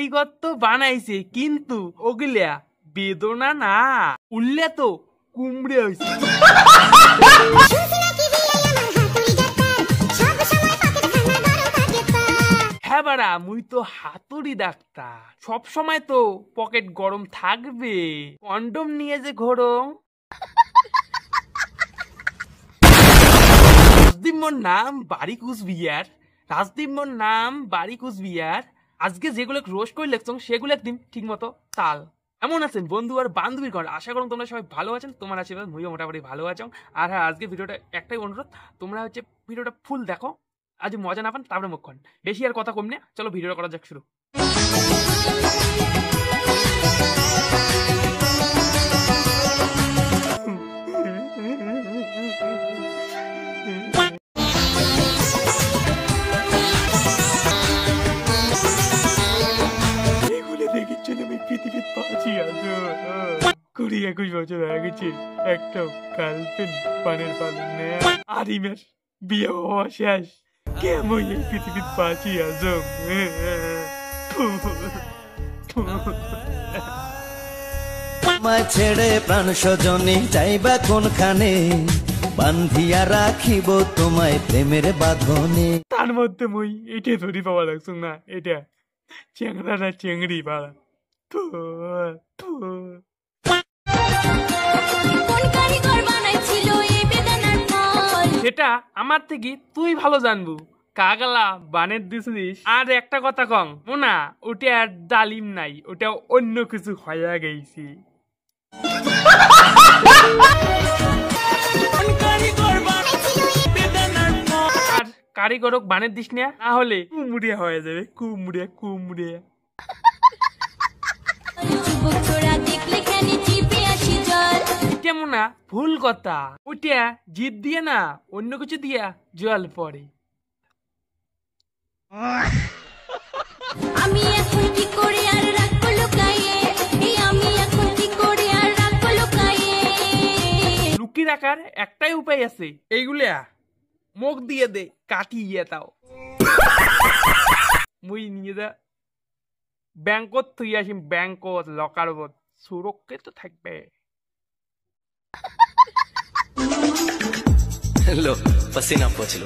কারিগর তো বানাইছে, কিন্তু ওগুলা বেদনা না, উল্লে তো কুমড়ে হয়েছে। হ্যাঁ বাড়া, মুই তো হাতুড়ি ডাক্তার, সব সময় তো পকেট গরম থাকবে, কন্ডম নিয়ে যে ঘোরো। রাজদীপমোর নাম বাড়ি কুচবিহার, রাজদীপমোর নাম বাড়ি কুচবিহার। আজকে যেগুলো রোস্ট করে লেখছ সেগুলো একদিন ঠিক মতো তাল। এমন আছেন বন্ধু আর বান্ধবীর ঘর, আশা করুন তোমরা সবাই ভালো আছেন, তোমার আশীর্বাদ মুইও মোটামুটি ভালো আছো। আর হ্যাঁ, আজকে ভিডিওটা একটাই অনুরোধ, তোমরা হচ্ছে ভিডিওটা ফুল দেখো, আজ মজা না পান তারপরে মুখক্ষণ। বেশি আর কথা কম না, চলো ভিডিওটা করা যাক শুরু। পৃথিবীর 20-21 বছর হয়ে গেছে, একটা গার্লফ্রেন্ড পানের পালন নেয়, আরিমের বিয়ে হওয়া শেষ, কেমন এই পৃথিবীর বাঁচি আজম। ছেড়ে প্রাণ স্বজনে যাইবা কোনখানে, বান্ধিয়া রাখিব তোমায় প্রেমের বাঁধনে। তার মধ্যে মই এটা ধরি পাওয়া লাগছ না, এটা চেংড়াটা চেংড়ি পাড়া। সেটা আমার থেকে তুই ভালো জানবু, কাগলা বানের দিছিস। আর একটা কথা কং মোনা, ওটা আর ডালিম নাই, ওটা অন্য কিছু হয়ে গেছি। আর কারিগরক বানের দিস না, হলে কুমড়িয়া হয়ে যাবে, কুমড়িয়া কুমড়িয়া। কেমন না ভুল কথা, ওইটা জিদ দিয়ে না অন্য কিছু দিয়া জল পড়ে। আমি এখন কি করে আর রাখবো লুকায়ে, আমি এখন কি করে আর রাখবো লুকায়ে। লুকি রাখার একটাই উপায় আছে, এইগুলা মুখ দিয়ে দে কাটিয়ে দাও। মুই নিয়ে যা ব্যাংকত থুই আসি, ব্যাংকত লকার সুরক্ষিত থাকবে। পসিনা পছল,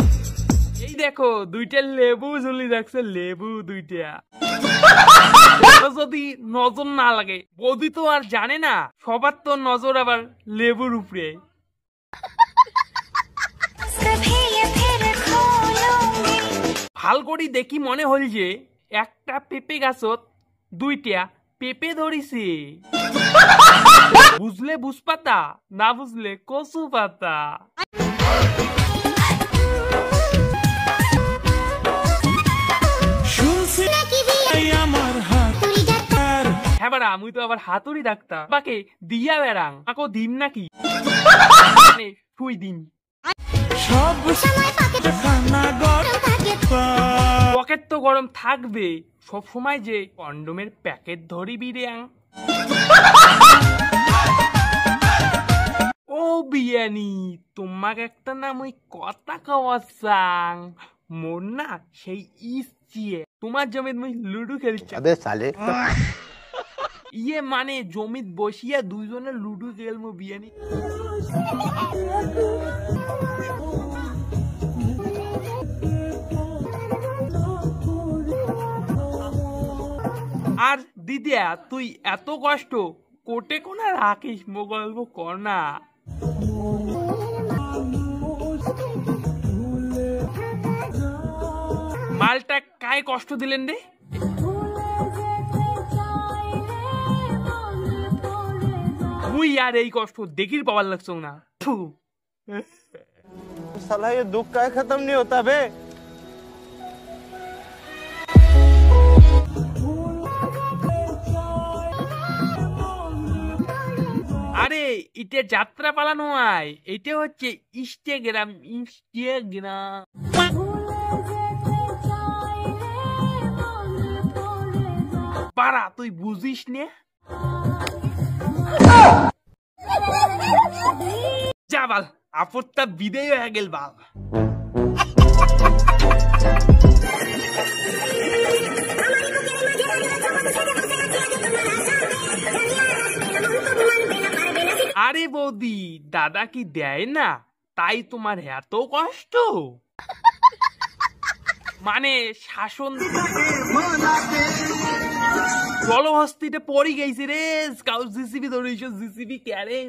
এই দেখো দুইটা লেবু ঝুলি রাখছে, লেবু দুইটা। যদি নজর না লাগে, বৌদি তো আর জানে না, সবার তো নজর আবার লেবুর উপরে। ভাল করি দেখি মনে হল যে একটা পেঁপে গাছত দুইটা পেঁপে ধরিছে। বুঝলে বুঝ পাতা, না বুঝলে কচু পাতা। হ্যাঁ বাড়া, আমি তো আবার হাতুড়ি ডাক্তার, বাকে দিয়া বেড়াং আকৌ দিম নাকি, শুই দিন। পকেট তো গরম থাকবে, সব সময় যে কন্ডোমের প্যাকেট ধরিবি রে। ও বিয়ানি, তোমাকে একটা না মুই কথা কওয়াছাং, মোর না সেই ইচ্ছে তোমার জমিত মুই লুডু খেলছি। ইয়ে মানে জমিত বসিয়া দুইজনে লুডু খেলবো বিয়ানি। আর দিদিয়া, তুই এত কষ্ট কোটে কোনা রাখিস, মো গল্প কর না। মালটা কায় কষ্ট দিলেন রে? মুই আর এই কষ্ট দেখির পাওয়ার লাগছ না। साला ये दुख का खत्म नहीं होता बे। আরে এটা যাত্রা পালানো হয়, এটা হচ্ছে ইনস্টাগ্রাম। ইনস্টাগ্রাম পারা, তুই বুঝিস নে। যা বাল, আপত্তা বিদেয় হয়ে গেল বাল। দাদা কি দেয় না, তাই তোমার এত কষ্ট? মানে শাসন জলহস্তিতে পড়ি গেছে রে, কাউ জিসিবি ধরেছ, জিসিবি ক্যারেং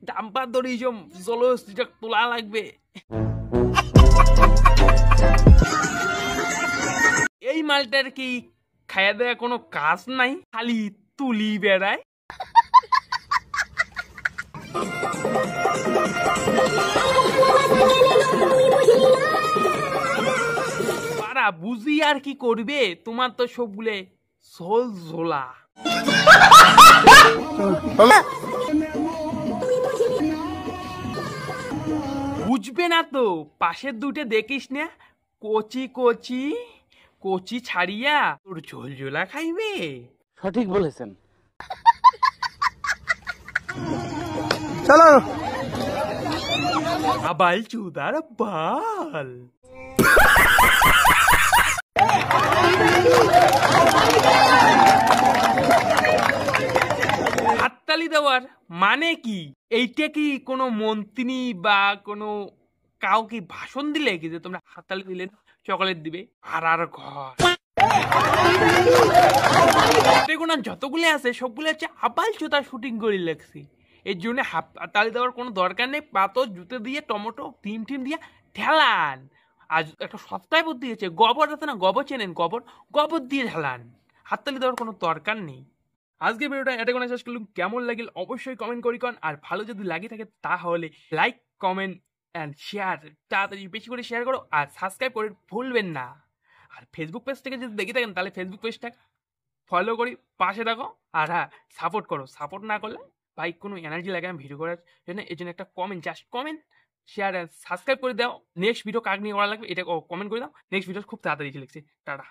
ডাম্পার ধরেছ, জলহস্তিটা তোলা লাগবে। এই মালটার কি খাইয়া দেয়া কোনো কাজ নাই, খালি তুলি বেড়ায়। পারা বুঝি আর কি করবে, তোমার তো সবগুলো ঝোল ঝোলা। বুঝবে না তো, পাশের দুটো দেখিস না, কচি কচি কচি ছাড়িয়া তোর ঝোল ঝোলা খাইবে। সঠিক বলেছেন। চলো আবাল চুদার বাল। হাততালি দেওয়ার মানে কি? এইটা কি কোনো মন্ত্রী বা কোনো কাউকে ভাষণ দিলে কি যে তোমরা হাততালি দিলে চকলেট দিবে? আর আর ঘর যতগুলো আছে সবগুলো হচ্ছে আবাল চুদার শুটিং করে লেগছি। এর জন্য হাততালি দেওয়ার কোনো দরকার নেই। পাতর জুতে দিয়ে টমেটো টিম দিয়ে ঢেলান। আজ একটা সস্তায় বুদ্ধি দিয়েছে, গোবর আছে না, গোবর চেনেন, গোবর দিয়ে ঢেলান। হাততালি দেওয়ার কোনো দরকার নেই। আজকে ভিডিওটা এটা কোনো শেষ করলাম। কেমন লাগিল অবশ্যই কমেন্ট করি কন। আর ভালো যদি লাগে থাকে তাহলে লাইক কমেন্ট অ্যান্ড শেয়ার, তাড়াতাড়ি বেশি করে শেয়ার করো আর সাবস্ক্রাইব করে ভুলবেন না। আর ফেসবুক পেজ থেকে যদি দেখে থাকেন তাহলে ফেসবুক পেজটা ফলো করি, পাশে থাকো। আর হ্যাঁ, সাপোর্ট করো। সাপোর্ট না করলে ভাই কোনো এনার্জি লাগে না ভিডিও করার জন্য। এই জন্য একটা comment, just comment, share and subscribe করে দাও। নেক্সট ভিডিও কাক নিয়ে করা লাগবে এটা কমেন্ট করে দাও। নেক্সট ভিডিও খুব তাড়াতাড়ি লিখছি। টাটা।